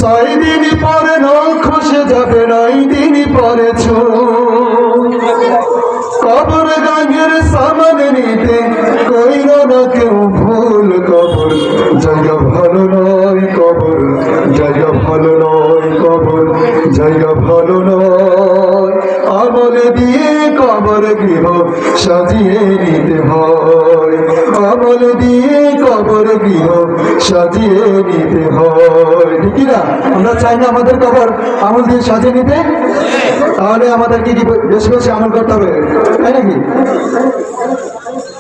ছয় দিন পরে নখ খসে যাবে, 9 দিন পরে কবর গাঙ্গের সামান নিতে কইল না কেউ ভুল। কবর জায়গা ভালো নয়, কবর জায়গা ভালো নয়, কবর জায়গা ভালো নয়। আমল দিয়ে কবর গৃহ সাজিয়ে নিতে হয়, আমল দিয়ে কবর গৃহ সাজিয়ে নিতে হয়। ঠিক না? আমরা চাই না আমাদের কবর আমল দিয়ে সাজিয়ে নিতে? তাহলে আমাদেরকে কি বেশি বেশি আমল করতে হবে, তাই নাকি?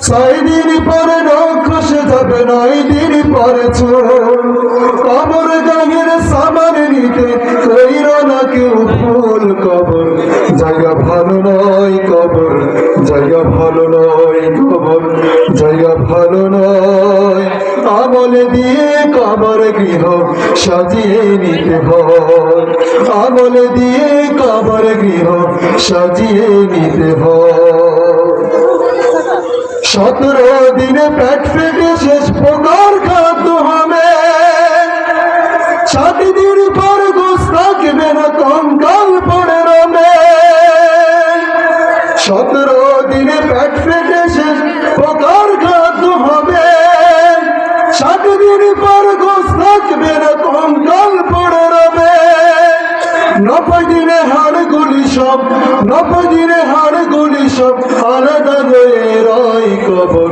6 দিন পরে নখ খসে যাবে, 9 দিন পরে কবর গাঙ্গের সামান নিতে কইল না কেউ ভুল। কবর জায়গা ভালো নয়, কবর জায়গা ভালো নয়, কবর জায়গা ভালো নয়। আমল দিয়ে কবর গৃহ সাজিয়ে নিতে হয়, আমল দিয়ে কবর গৃহ সাজিয়ে নিতে হয়। 17 দিনে পেট ফেটে শেষ প্রকার খাদ্য হবে, 7 দিন পর গোস থাকবে না, কঙ্কাল পড়ে রবে। 17 দিনে পেট ফেটে শেষ প্রকার খাদ্য হবে, 7 দিন পর গোস থাকবে না, কঙ্কাল পড়ে রবে। 90 দিনে হাড় গুলি সব, 90 দিনে হাড় গুলি সব আলাদা হয়ে রয়। কবর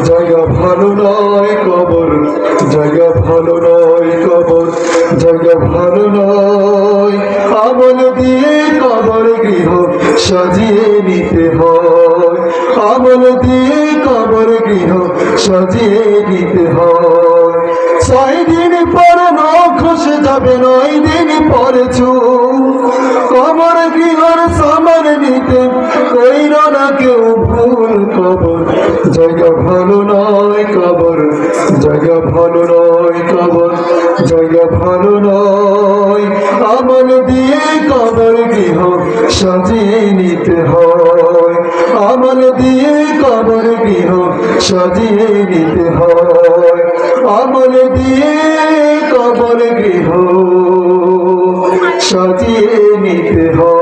জায়গা ভালো নয়, কবর জায়গা ভালো নয়, কবর জায়গা ভালো নয়। আমল দিয়ে কবর গৃহ সাজিয়ে নিতে হয়, আমল দিয়ে কবর গৃহ সাজিয়ে নিতে হয়। 6 দিন পর নখ খসে যাবে, 9 দিন পরে কবর গৃহর সামান নিতে কইল না কেউ ভুল। কবর জায়গা ভালো নয়, কবর জায়গা ভালো নয়, কবর জায়গা ভালো নয়। আমল দিয়ে কবর গৃহ সাজিয়ে নিতে হয়, আমল দিয়ে কবর গৃহ সাজিয়ে নিতে হয়, আমল দিয়ে কবর গৃহ সাজিয়ে নিতে হয়।